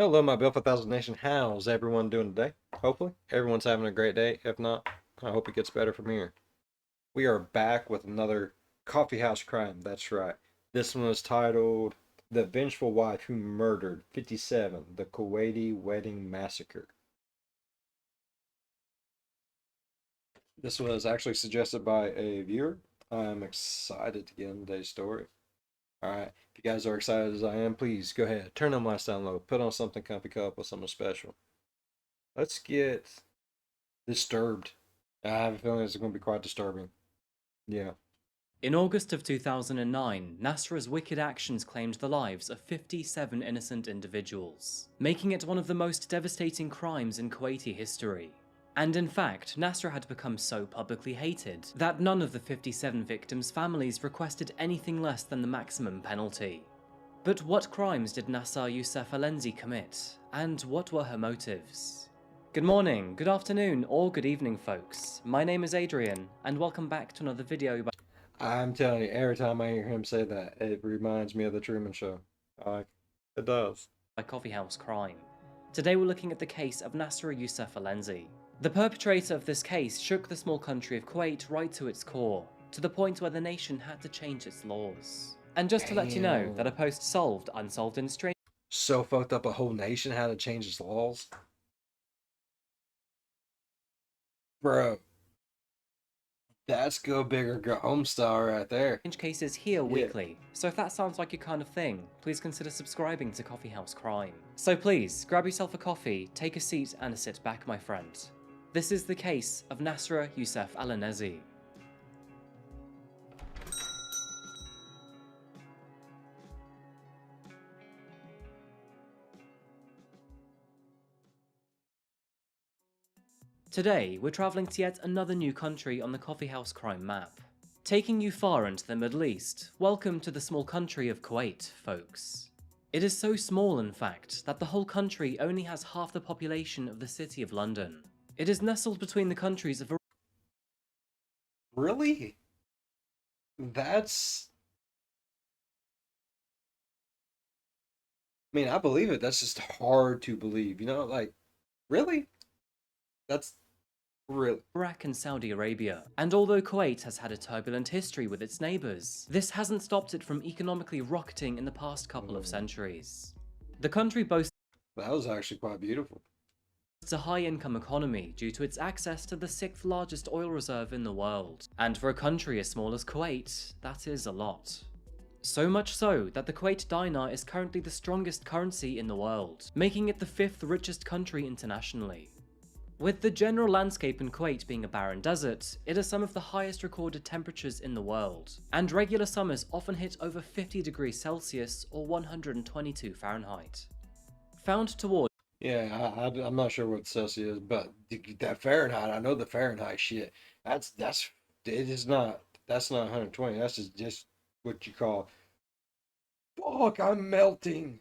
Hello, my Bill 1000 Nation. How's everyone doing today? Hopefully, everyone's having a great day. If not, I hope it gets better from here. We are back with another Coffeehouse Crime. That's right. This one is titled The Vengeful Wife Who Murdered 57, the Kuwaiti Wedding Massacre. This was actually suggested by a viewer. I'm excited to get into today's story. Alright, if you guys are excited as I am, please go ahead. Turn them lights down low. Put on something comfy cup with something special. Let's get disturbed. I have a feeling it's going to be quite disturbing. Yeah. In August of 2009, Nasra's wicked actions claimed the lives of 57 innocent individuals, making it one of the most devastating crimes in Kuwaiti history. And in fact, Nasra had become so publicly hated that none of the 57 victims' families requested anything less than the maximum penalty. But what crimes did Nasra Youssef Alenzi commit, and what were her motives? Good morning, good afternoon, or good evening, folks. My name is Adrian, and welcome back to another video by I'm telling you, every time I hear him say that, it reminds me of the Truman Show. Like, it does. Coffeehouse Crime. Today we're looking at the case of Nasra Youssef Alenzi. The perpetrator of this case shook the small country of Kuwait right to its core, to the point where the nation had to change its laws. And just to let you know that a Damn. post solved Unsolved in Strange So fucked up a whole nation had to change its laws. Bro, that's go big or go home style right there. cases here Yeah. weekly, so if that sounds like your kind of thing, please consider subscribing to Coffeehouse Crime. So please, grab yourself a coffee, take a seat and sit back, my friend. This is the case of Nasra Youssef Alenzi. Today, we're travelling to yet another new country on the Coffeehouse Crime map. Taking you far into the Middle East, welcome to the small country of Kuwait, folks. It is so small, in fact, that the whole country only has half the population of the city of London. It is nestled between the countries of Really? That's. I mean, I believe it. That's just hard to believe. Like, really? That's really. Iraq and Saudi Arabia. And although Kuwait has had a turbulent history with its neighbours, this hasn't stopped it from economically rocketing in the past couple of centuries. The country boasts That was actually quite beautiful. a high-income economy due to its access to the 6th largest oil reserve in the world. And for a country as small as Kuwait, that is a lot. So much so that the Kuwait dinar is currently the strongest currency in the world, making it the 5th richest country internationally. With the general landscape in Kuwait being a barren desert, it has some of the highest recorded temperatures in the world, and regular summers often hit over 50 degrees Celsius or 122 Fahrenheit. Found towards Yeah, I'm not sure what Celsius is, but that Fahrenheit, I know the Fahrenheit shit. That's it is not that's not 120. That's just what you call fuck. I'm melting.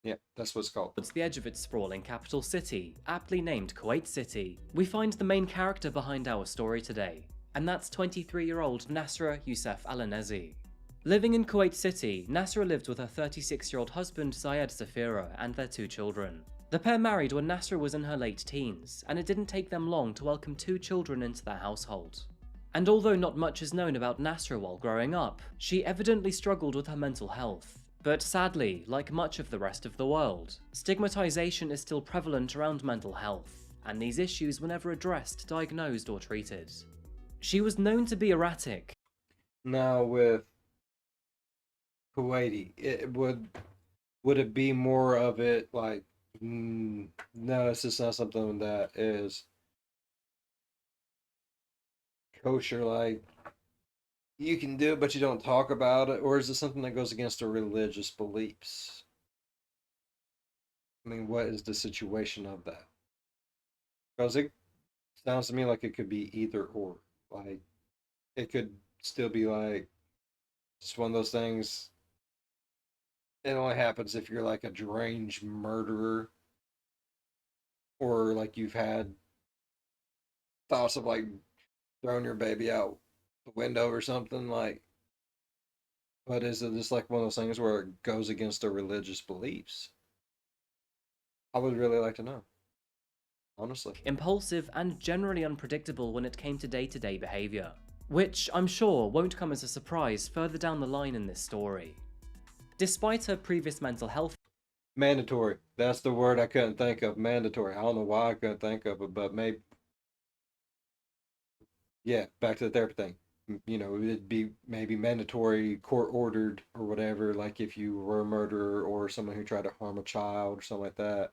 Yeah, that's what it's called. the edge of its sprawling capital city, aptly named Kuwait City, we find the main character behind our story today, and that's 23-year-old Nasra Youssef Alenzi. Living in Kuwait City, Nasra lived with her 36-year-old husband Zayed Zafira and their 2 children. The pair married when Nasra was in her late teens, and it didn't take them long to welcome 2 children into their household. And although not much is known about Nasra while growing up, she evidently struggled with her mental health. But sadly, like much of the rest of the world, stigmatization is still prevalent around mental health, and these issues were never addressed, diagnosed, or treated. She was known to be erratic. Now with Kuwaiti, it would it be more of it like no, it's just not something that is kosher. Like you can do it, but you don't talk about it, or is it something that goes against their religious beliefs? I mean, what is the situation of that? Because it sounds to me like it could be either or. Like it could still be like just one of those things. It only happens if you're like a deranged murderer, or like you've had thoughts of like throwing your baby out the window or something. Like, but is it just like one of those things where it goes against their religious beliefs? I would really like to know, honestly. impulsive, and generally unpredictable when it came to day-to-day behaviour, which I'm sure won't come as a surprise further down the line in this story. Despite her previous mental health Mandatory. That's the word I couldn't think of. Mandatory. I don't know why I couldn't think of it, but maybe, yeah, back to the therapy thing. You know, it'd be maybe mandatory, court ordered or whatever, like if you were a murderer or someone who tried to harm a child or something like that.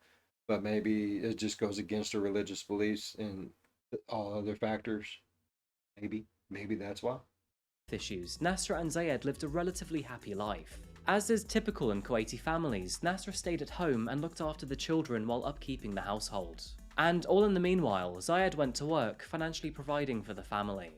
But maybe it just goes against her religious beliefs and all other factors. Maybe that's why. issues, Nasra and Zayed lived a relatively happy life. As is typical in Kuwaiti families, Nasra stayed at home and looked after the children while upkeeping the household. And all in the meanwhile, Zayed went to work, financially providing for the family.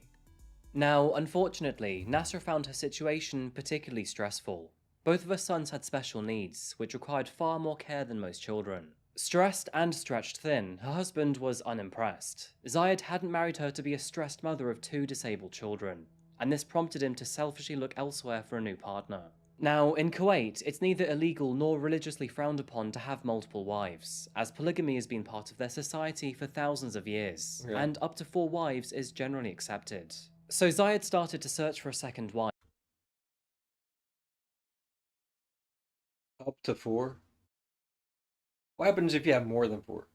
Now, unfortunately, Nasra found her situation particularly stressful. Both of her sons had special needs, which required far more care than most children. Stressed and stretched thin, her husband was unimpressed. Zayed hadn't married her to be a stressed mother of two disabled children, and this prompted him to selfishly look elsewhere for a new partner. Now, in Kuwait, it's neither illegal nor religiously frowned upon to have multiple wives, as polygamy has been part of their society for thousands of years, Yeah. and up to 4 wives is generally accepted. So Zayed started to search for a second wife. Up to four. What happens if you have more than four?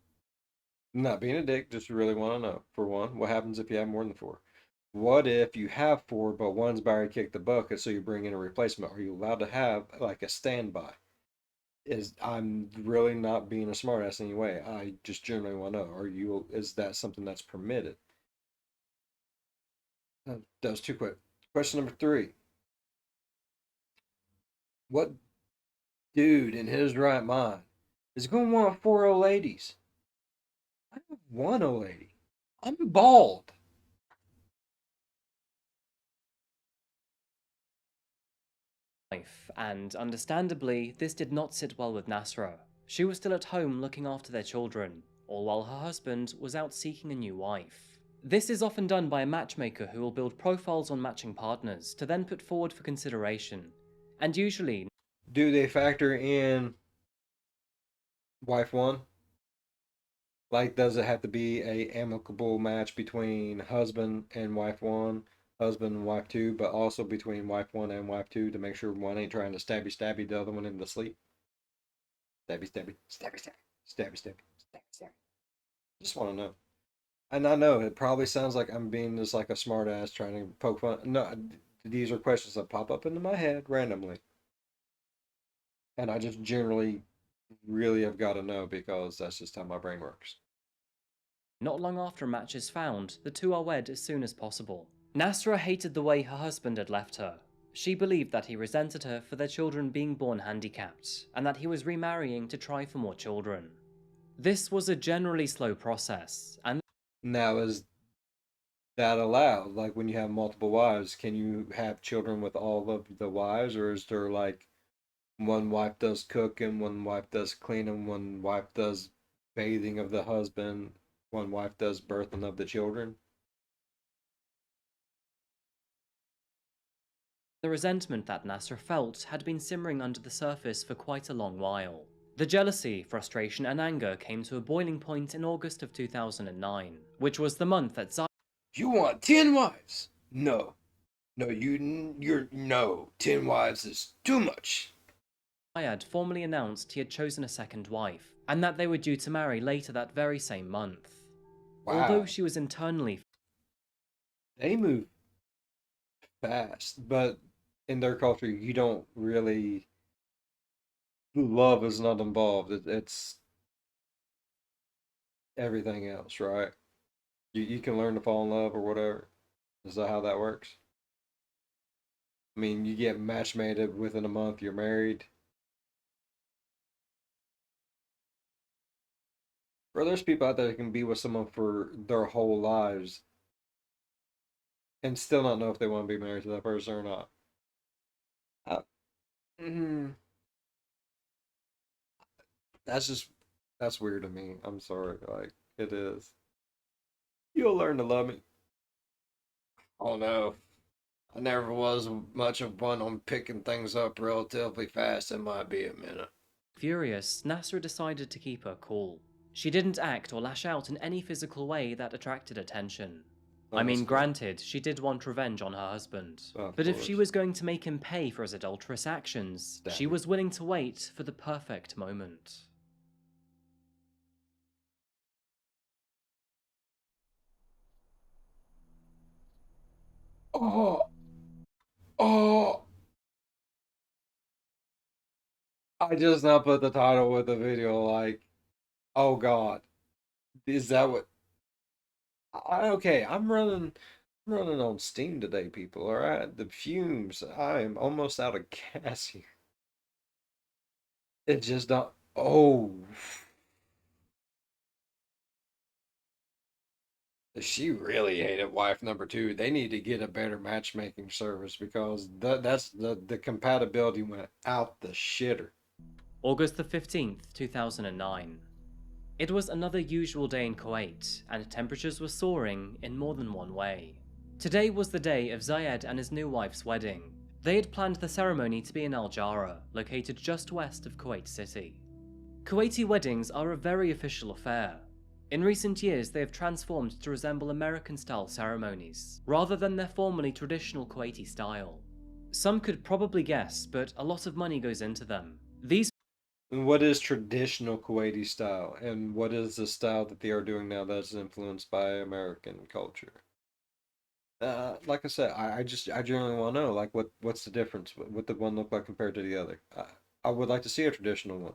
Not being a dick, just really want to know. For one, what happens if you have more than four? What if you have four, but one's already kicked the bucket, so you bring in a replacement? Are you allowed to have like a standby? Is I'm really not being a smartass anyway. I just generally want to know. Is that something that's permitted? That was too quick. Question number three. What dude in his right mind is going to want four old ladies? I have one old lady. I'm bald. And understandably, this did not sit well with Nasra. She was still at home looking after their children, all while her husband was out seeking a new wife. This is often done by a matchmaker who will build profiles on matching partners to then put forward for consideration, and usually Do they factor in wife one? Like, does it have to be a amicable match between husband and wife one, husband and wife two, but also between wife one and wife two to make sure one ain't trying to stabby the other one into sleep? Stabby. Just want to know. And I know it probably sounds like I'm being just like a smart ass trying to poke fun. No, these are questions that pop up into my head randomly. And I just generally really have got to know because that's just how my brain works. not long after a match is found, the two are wed as soon as possible. Nasra hated the way her husband had left her. She believed that he resented her for their children being born handicapped, and that he was remarrying to try for more children. This was a generally slow process, and Now, is that allowed? Like when you have multiple wives, can you have children with all of the wives, or is there like one wife does cooking, one wife does cleaning, one wife does bathing of the husband, one wife does birthing of the children? the resentment that Nasser felt had been simmering under the surface for quite a long while. The jealousy, frustration, and anger came to a boiling point in August of 2009, which was the month that You want 10 wives? No. No, you're no. 10 wives is too much. Zayed formally announced he had chosen a second wife, and that they were due to marry later that very same month. Although Wow. she was internally They move fast, but in their culture, you don't really. Love is not involved. It's everything else, right? You can learn to fall in love or whatever. Is that how that works? I mean, you get match made within a month, you're married. Or there's people out there that can be with someone for their whole lives and still not know if they want to be married to that person or not. Uh, mm, that's just that's weird to me. I'm sorry, like it is. You'll learn to love me. Oh no, I never was much of one on picking things up relatively fast. It might be a minute. Furious, Nasra decided to keep her cool. She didn't act or lash out in any physical way that attracted attention. I Oh, that's mean, good. granted, she did want revenge on her husband. Of But if she course. was going to make him pay for his adulterous actions, she Standard. was willing to wait for the perfect moment. Oh, oh! I just now put the title with the video. Like, oh God, is that what? Okay, I'm running on Steam today, people. All right, the fumes. I am almost out of gas here. It just don't. Oh, she really hated wife number two. They need to get a better matchmaking service because that's the compatibility went out the shitter. August the 15th, 2009. It was another usual day in Kuwait, and temperatures were soaring in more than one way. Today was the day of Zayed and his new wife's wedding. They had planned the ceremony to be in Al Jara, located just west of Kuwait City. Kuwaiti weddings are a very official affair. In recent years, they have transformed to resemble American-style ceremonies, rather than their formerly traditional Kuwaiti style. Some could probably guess, but a lot of money goes into them. These And what is traditional Kuwaiti style, and what is the style that they are doing now that's influenced by American culture? Like I said, I generally want to know, like, what's the difference? What the one look like compared to the other? I would like to see a traditional one,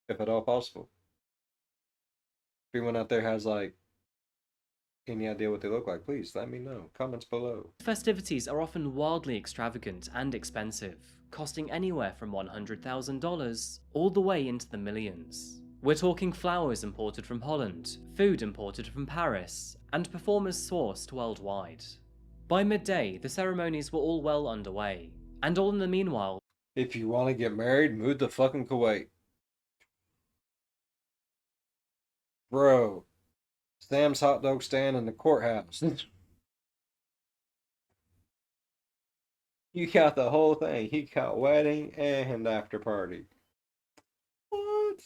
if at all possible. If anyone out there has like any idea what they look like, please let me know. Comments below. festivities are often wildly extravagant and expensive, costing anywhere from $100,000 all the way into the millions. We're talking flowers imported from Holland, food imported from Paris, and performers sourced worldwide. By midday, the ceremonies were all well underway, and all in the meanwhile, If you want to get married, move to fucking Kuwait, bro. Sam's hot dog stand in the courthouse. You got the whole thing. You got wedding and after party. What?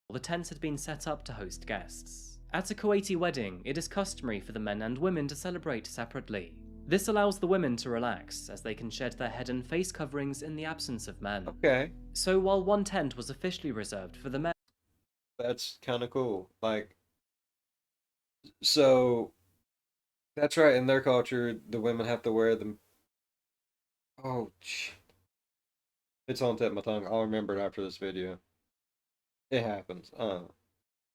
the tents had been set up to host guests. At a Kuwaiti wedding, it is customary for the men and women to celebrate separately. This allows the women to relax, as they can shed their head and face coverings in the absence of men. Okay, So while one tent was officially reserved for the men, that's kind of cool. Like, so that's right. In their culture, the women have to wear them. Oh, it's on tip of my tongue. I'll remember it after this video. It happens.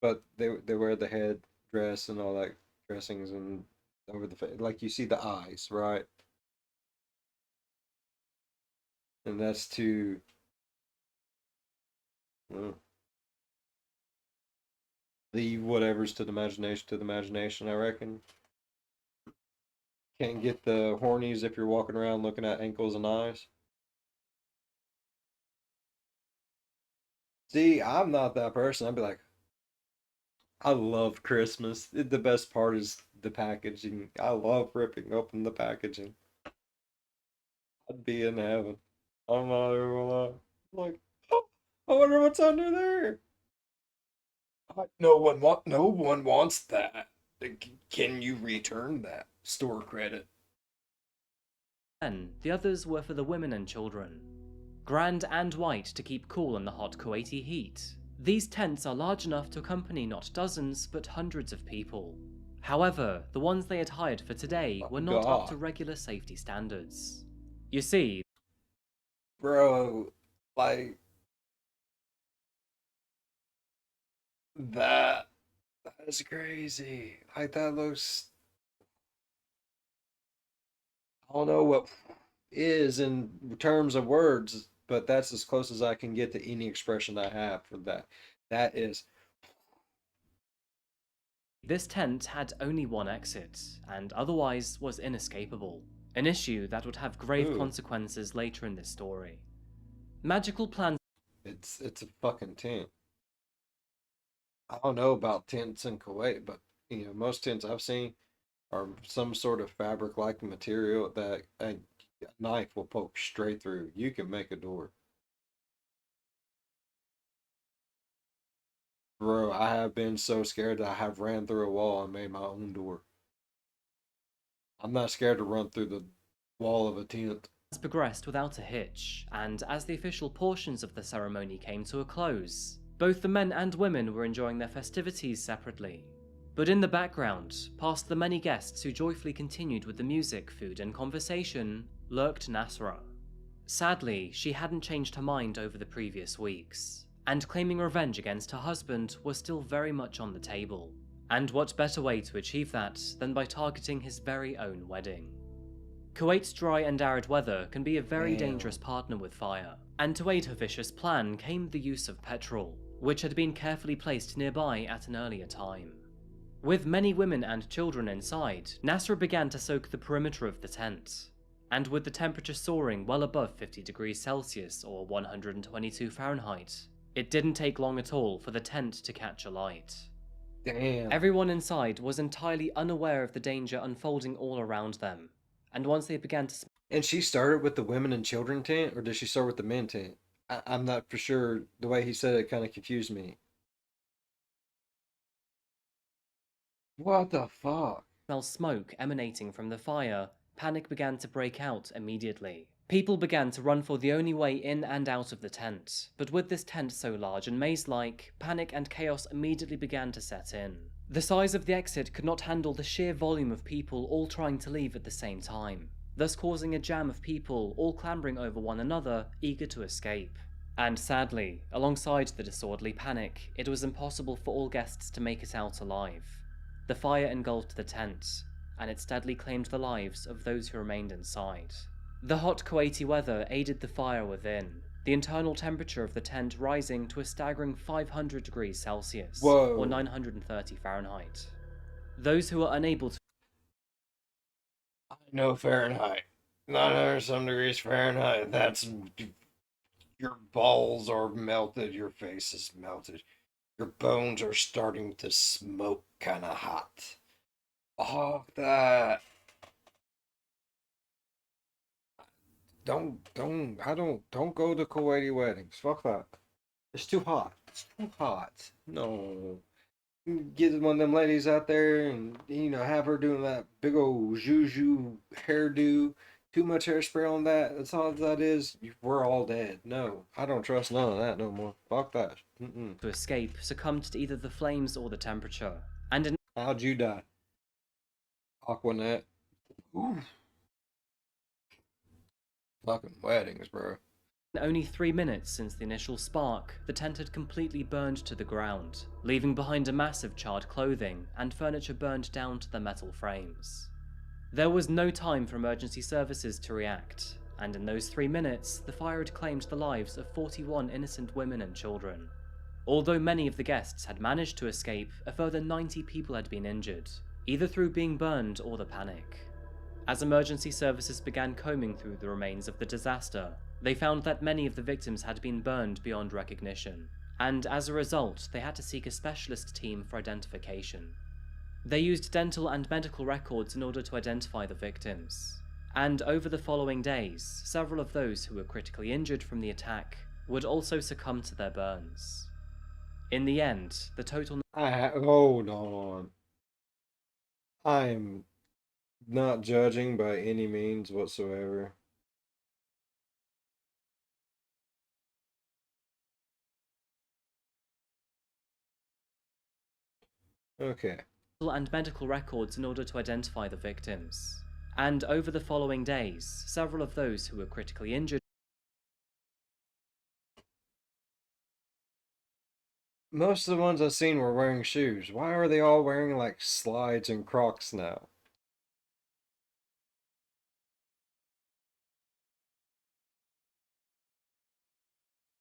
But they wear the head dress and all that dressings and over the face, like you see the eyes, right? And that's to uh, leave whatever's to the imagination. I reckon. Can't get the hornies if you're walking around looking at ankles and eyes. See, I'm not that person. I'd be like, I love Christmas. The best part is the packaging. I love ripping open the packaging. I'd be in heaven. I'm not even gonna lie. Like, oh, I wonder what's under there. No one wants that. Can you return that store credit? the others were for the women and children. Grand and white to keep cool in the hot Kuwaiti heat. These tents are large enough to accompany not dozens, but hundreds of people. However, the ones they had hired for today were not up to God, regular safety standards. You see, bro, like that. That is crazy. Like that looks. I don't know what is in terms of words, but that's as close as I can get to any expression I have for that. That is. this tent had only one exit, and otherwise was inescapable. An issue that would have grave Ooh, consequences later in this story. Magical plans it's a fucking tent. I don't know about tents in Kuwait, but most tents I've seen are some sort of fabric-like material that a knife will poke straight through. You can make a door. Bro, I have been so scared that I have ran through a wall and made my own door. I'm not scared to run through the wall of a tent. Progressed without a hitch, and as the official portions of the ceremony came to a close, both the men and women were enjoying their festivities separately. But in the background, past the many guests who joyfully continued with the music, food, and conversation, lurked Nasra. Sadly, she hadn't changed her mind over the previous weeks, and claiming revenge against her husband was still very much on the table. And what better way to achieve that than by targeting his very own wedding? Kuwait's dry and arid weather can be a very dangerous partner with fire, and to aid her vicious plan came the use of petrol, which had been carefully placed nearby at an earlier time. With many women and children inside, Nasra began to soak the perimeter of the tent, and with the temperature soaring well above 50 degrees Celsius or 122 Fahrenheit, it didn't take long at all for the tent to catch alight. Damn. Everyone inside was entirely unaware of the danger unfolding all around them, and once they began to And she started with the women and children tent, or did she start with the men tent? I'm not for sure. The way he said it kind of confused me. What the fuck? smell smoke emanating from the fire, panic began to break out immediately. People began to run for the only way in and out of the tent, but with this tent so large and maze-like, panic and chaos immediately began to set in. The size of the exit could not handle the sheer volume of people all trying to leave at the same time, thus causing a jam of people all clambering over one another, eager to escape. And sadly, alongside the disorderly panic, it was impossible for all guests to make it out alive. The fire engulfed the tent, and it steadily claimed the lives of those who remained inside. The hot Kuwaiti weather aided the fire within, the internal temperature of the tent rising to a staggering 500 degrees Celsius, Whoa. or 930 Fahrenheit. Those who were unable to I know Fahrenheit. 900 some degrees Fahrenheit. That's your balls are melted, your face is melted, your bones are starting to smoke kind of hot. Oh, that. Don't go to Kuwaiti weddings. Fuck that. It's too hot. It's too hot. No. Get one of them ladies out there and, have her doing that big old juju hairdo. Too much hairspray on that. That's all that is. We're all dead. No, I don't trust none of that no more. Fuck that. escape succumbed to either the flames or the temperature, and in How'd you die? Aquanet. Ooh. Fucking weddings, bro. only 3 minutes since the initial spark, the tent had completely burned to the ground, leaving behind a mass of charred clothing and furniture burned down to the metal frames. There was no time for emergency services to react, and in those 3 minutes, the fire had claimed the lives of 41 innocent women and children. Although many of the guests had managed to escape, a further 90 people had been injured, either through being burned or the panic. As emergency services began combing through the remains of the disaster, they found that many of the victims had been burned beyond recognition, and as a result, they had to seek a specialist team for identification. They used dental and medical records in order to identify the victims, and over the following days, several of those who were critically injured from the attack would also succumb to their burns. In the end, the total Hold on. I'm not judging by any means whatsoever. Okay. and medical records in order to identify the victims. And over the following days, several of those who were critically injured Most of the ones I've seen were wearing shoes. Why are they all wearing like slides and Crocs now?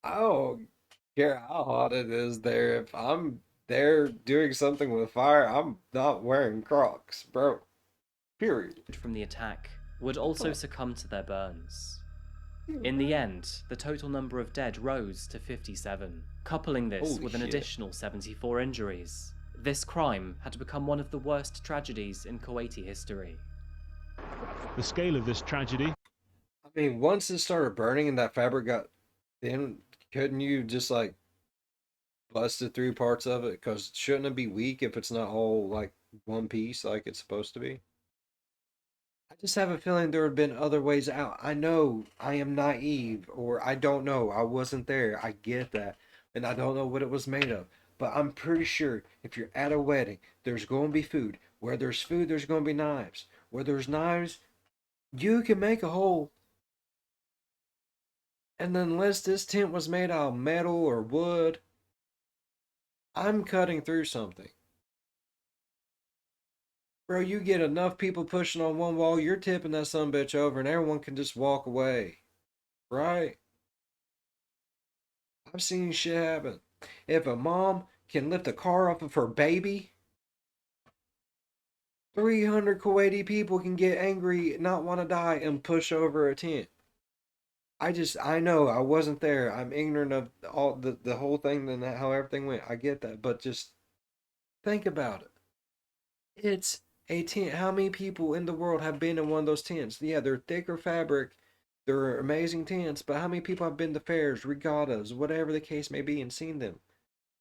I don't care how hot it is there. If I'm there doing something with fire, I'm not wearing Crocs, bro. Period. from the attack would also succumb to their burns. In the end, the total number of dead rose to 57, coupling this Holy with an shit. additional 74 injuries. This crime had become one of the worst tragedies in Kuwaiti history. The scale of this tragedy. I mean, once it started burning and that fabric got thin, couldn't you just like busted through parts of it? Because shouldn't it be weak if it's not all like one piece like it's supposed to be? I just have a feeling there have been other ways out. I know I am naive, or I don't know. I wasn't there. I get that. And I don't know what it was made of. But I'm pretty sure if you're at a wedding, there's going to be food. Where there's food, there's going to be knives. Where there's knives, you can make a hole. And unless this tent was made out of metal or wood, I'm cutting through something. Bro, you get enough people pushing on one wall, you're tipping that sumbitch over and everyone can just walk away. Right? I've seen shit happen. If a mom can lift a car off of her baby, 300 Kuwaiti people can get angry, not want to die, and push over a tent. I know, I wasn't there. I'm ignorant of all the whole thing and how everything went. I get that, but just think about it. It's a tent. How many people in the world have been in one of those tents? Yeah, they're thicker fabric. They're amazing tents, but how many people have been to fairs, regattas, whatever the case may be, and seen them?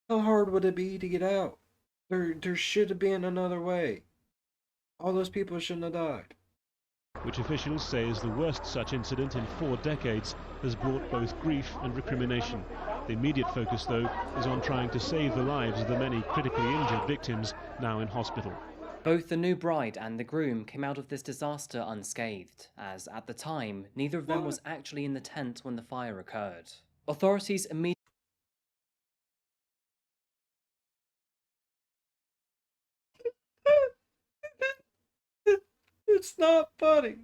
How hard would it be to get out? There should have been another way. All those people shouldn't have died. which officials say is the worst such incident in 4 decades, has brought both grief and recrimination. The immediate focus, though, is on trying to save the lives of the many critically injured victims now in hospital. Both the new bride and the groom came out of this disaster unscathed, as at the time, neither of them was actually in the tent when the fire occurred. Authorities immediately It's not funny.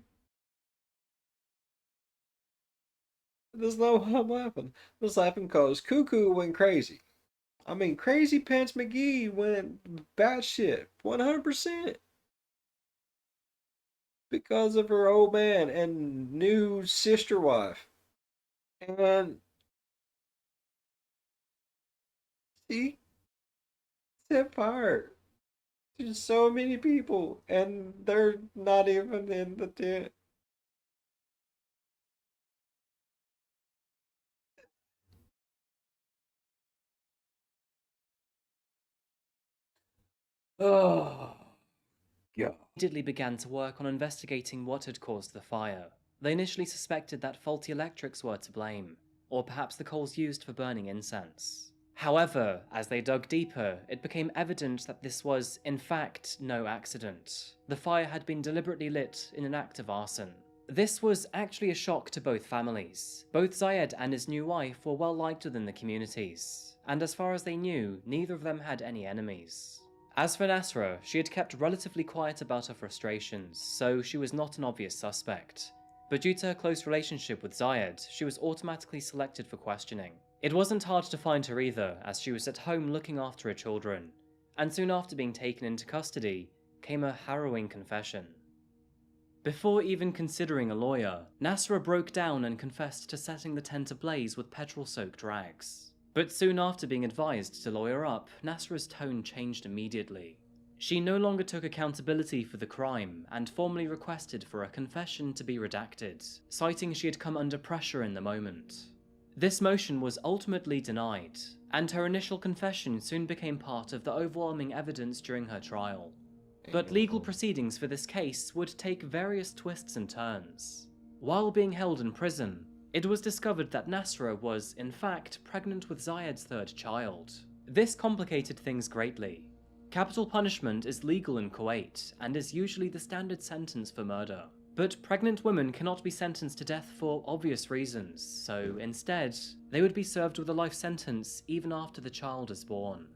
That's not why I'm laughing. I'm just laughing because Cuckoo went crazy. I mean, Crazy Pants McGee went batshit 100% because of her old man and new sister wife. And she set fire to so many people, and they're not even in the tent. Oh, God. began to work on investigating what had caused the fire. They initially suspected that faulty electrics were to blame, or perhaps the coals used for burning incense. However, as they dug deeper, it became evident that this was, in fact, no accident. The fire had been deliberately lit in an act of arson. This was actually a shock to both families. Both Zayed and his new wife were well liked within the communities, and as far as they knew, neither of them had any enemies. As for Nasra, she had kept relatively quiet about her frustrations, so she was not an obvious suspect. But due to her close relationship with Zayed, she was automatically selected for questioning. It wasn't hard to find her either, as she was at home looking after her children, and soon after being taken into custody, came a harrowing confession. Before even considering a lawyer, Nasra broke down and confessed to setting the tent ablaze with petrol-soaked rags. But soon after being advised to lawyer up, Nasra's tone changed immediately. She no longer took accountability for the crime and formally requested for a confession to be redacted, citing she had come under pressure in the moment. This motion was ultimately denied, and her initial confession soon became part of the overwhelming evidence during her trial. But legal proceedings for this case would take various twists and turns. While being held in prison, it was discovered that Nasra was, in fact, pregnant with Zayed's third child. This complicated things greatly. Capital punishment is legal in Kuwait, and is usually the standard sentence for murder. But pregnant women cannot be sentenced to death for obvious reasons, so instead, they would be served with a life sentence even after the child is born.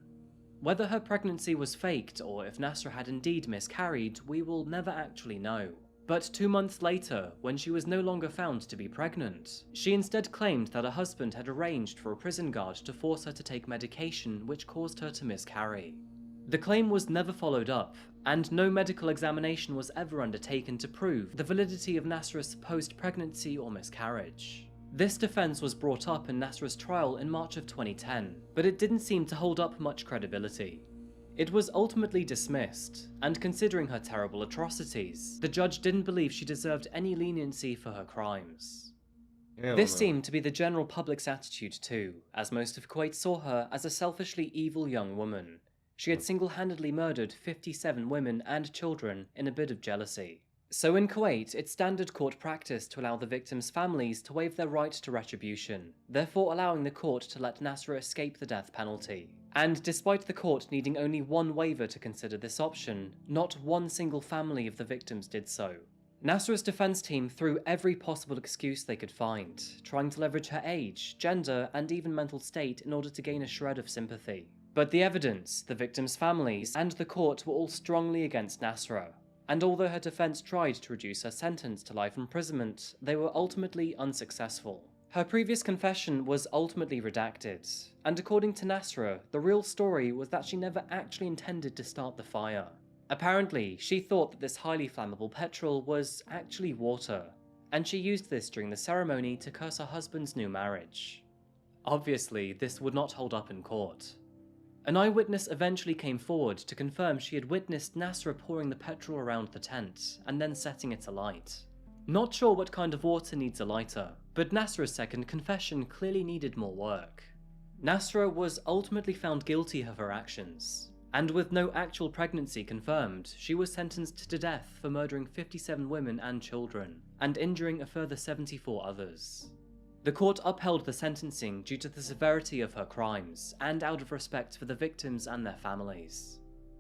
Whether her pregnancy was faked or if Nasra had indeed miscarried, we will never actually know. But 2 months later, when she was no longer found to be pregnant, she instead claimed that her husband had arranged for a prison guard to force her to take medication which caused her to miscarry. The claim was never followed up, and no medical examination was ever undertaken to prove the validity of Nasra's supposed pregnancy or miscarriage. This defense was brought up in Nasra's trial in March of 2010, but it didn't seem to hold up much credibility. It was ultimately dismissed, and considering her terrible atrocities, the judge didn't believe she deserved any leniency for her crimes. Hell This no. seemed to be the general public's attitude too, as most of Kuwait saw her as a selfishly evil young woman. She had single-handedly murdered 57 women and children in a bit of jealousy. So in Kuwait, it's standard court practice to allow the victims' families to waive their right to retribution, therefore allowing the court to let Nasra escape the death penalty. And despite the court needing only one waiver to consider this option, not one single family of the victims did so. Nasra's defense team threw every possible excuse they could find, trying to leverage her age, gender, and even mental state in order to gain a shred of sympathy. But the evidence, the victims' families, and the court were all strongly against Nasra. And although her defense tried to reduce her sentence to life imprisonment, they were ultimately unsuccessful. Her previous confession was ultimately redacted, and according to Nasra, the real story was that she never actually intended to start the fire. Apparently, she thought that this highly flammable petrol was actually water, and she used this during the ceremony to curse her husband's new marriage. Obviously, this would not hold up in court. An eyewitness eventually came forward to confirm she had witnessed Nasra pouring the petrol around the tent and then setting it alight. Not sure what kind of water needs a lighter, but Nasra's second confession clearly needed more work. Nasra was ultimately found guilty of her actions, and with no actual pregnancy confirmed, she was sentenced to death for murdering 57 women and children, and injuring a further 74 others. The court upheld the sentencing due to the severity of her crimes, and out of respect for the victims and their families.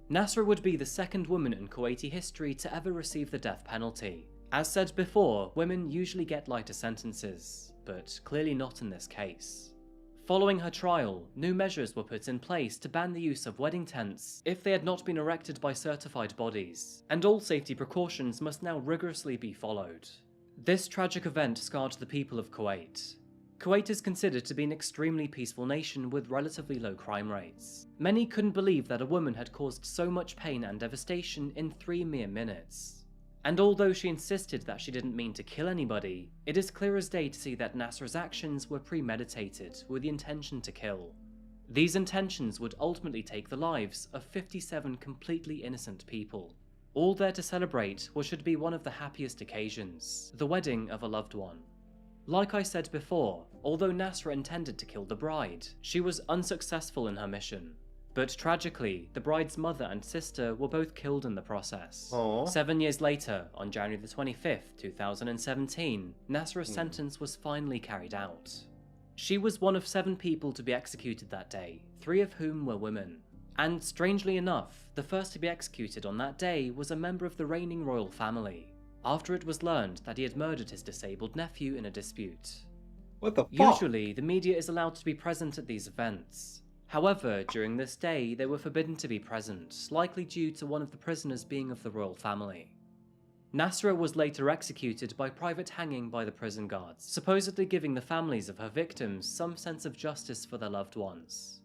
Nasra would be the second woman in Kuwaiti history to ever receive the death penalty. As said before, women usually get lighter sentences, but clearly not in this case. Following her trial, new measures were put in place to ban the use of wedding tents if they had not been erected by certified bodies, and all safety precautions must now rigorously be followed. This tragic event scarred the people of Kuwait. Kuwait is considered to be an extremely peaceful nation with relatively low crime rates. Many couldn't believe that a woman had caused so much pain and devastation in 3 mere minutes. And although she insisted that she didn't mean to kill anybody, it is clear as day to see that Nasra's actions were premeditated with the intention to kill. These intentions would ultimately take the lives of 57 completely innocent people, all there to celebrate what should be one of the happiest occasions, the wedding of a loved one. Like I said before, although Nasra intended to kill the bride, she was unsuccessful in her mission. But tragically, the bride's mother and sister were both killed in the process. Aww. 7 years later, on January the 25th, 2017, Nasra's sentence was finally carried out. She was one of 7 people to be executed that day, 3 of whom were women. And strangely enough, the first to be executed on that day was a member of the reigning royal family, after it was learned that he had murdered his disabled nephew in a dispute. What the fuck? Usually, the media is allowed to be present at these events. However, during this day, they were forbidden to be present, likely due to one of the prisoners being of the royal family. Nasra was later executed by private hanging by the prison guards, supposedly giving the families of her victims some sense of justice for their loved ones.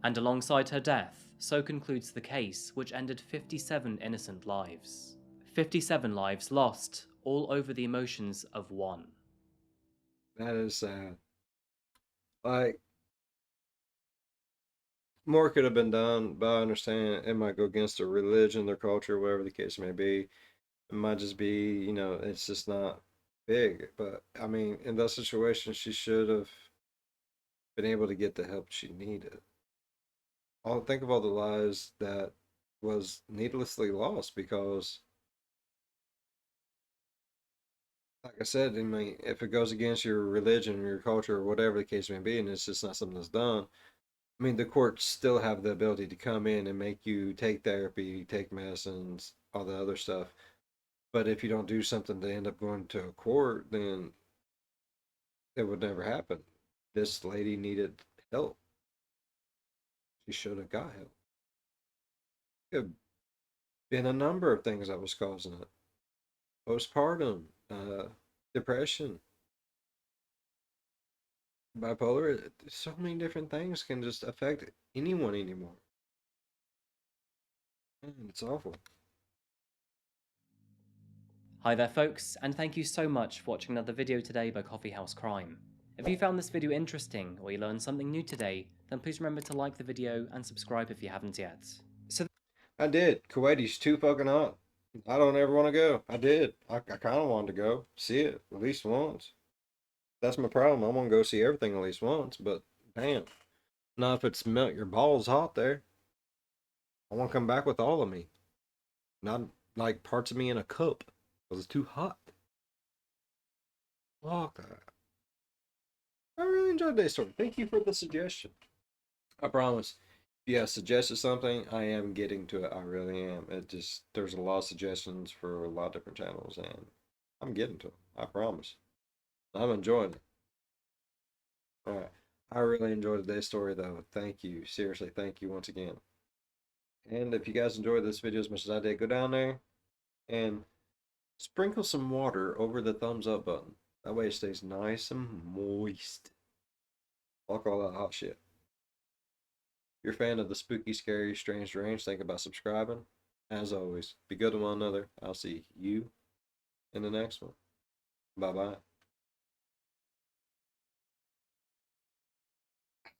And alongside her death, so concludes the case, which ended 57 innocent lives. 57 lives lost, all over the emotions of one. That is sad. Like, more could have been done, but I understand it might go against their religion, their culture, whatever the case may be. It might just be, it's just not big. But I mean, in that situation, she should have been able to get the help she needed. I'll think of all the lives that was needlessly lost because, like I said, I mean, if it goes against your religion or your culture or whatever the case may be, and it's just not something that's done, I mean, the courts still have the ability to come in and make you take therapy, take medicines, all the other stuff. But if you don't do something to end up going to a court, then it would never happen. This lady needed help. She should have got help. Could have been a number of things that was causing it. Postpartum, depression, bipolar. So many different things can just affect anyone anymore. Man, it's awful. Hi there folks, and thank you so much for watching another video today by Coffeehouse Crime. If you found this video interesting, or you learned something new today, then please remember to like the video and subscribe if you haven't yet. I did. Kuwaiti's too fucking hot. I don't ever want to go. I did. I kind of wanted to go. See it at least once. That's my problem. I want to go see everything at least once, but damn, not if it's melt your balls hot there. I want to come back with all of me, not like parts of me in a cup because it's too hot. Fuck that. I really enjoyed this story. Thank you for the suggestion. I promise. If you have suggested something, I am getting to it. I really am. It just there's a lot of suggestions for a lot of different channels, and I'm getting to them. I promise. I'm enjoying it. All right. I really enjoyed today's story, though. Thank you. Seriously, thank you once again. And if you guys enjoyed this video as much as I did, go down there and sprinkle some water over the thumbs up button. That way it stays nice and moist. Fuck all that hot shit. If you're a fan of the spooky, scary, strange, deranged, think about subscribing. As always, be good to one another. I'll see you in the next one. Bye bye.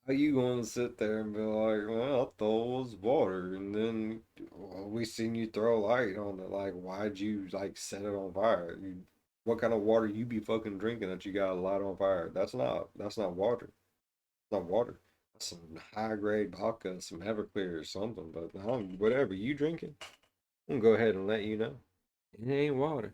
How you gonna sit there and be like, well, I thought it was water, and then we seen you throw light on it. Like, why'd you like set it on fire? What kind of water you be fucking drinking that you got a light on fire? That's not water. It's not water. That's some high grade vodka, some Everclear or something. But whatever you drinking, I'm gonna go ahead and let you know. It ain't water.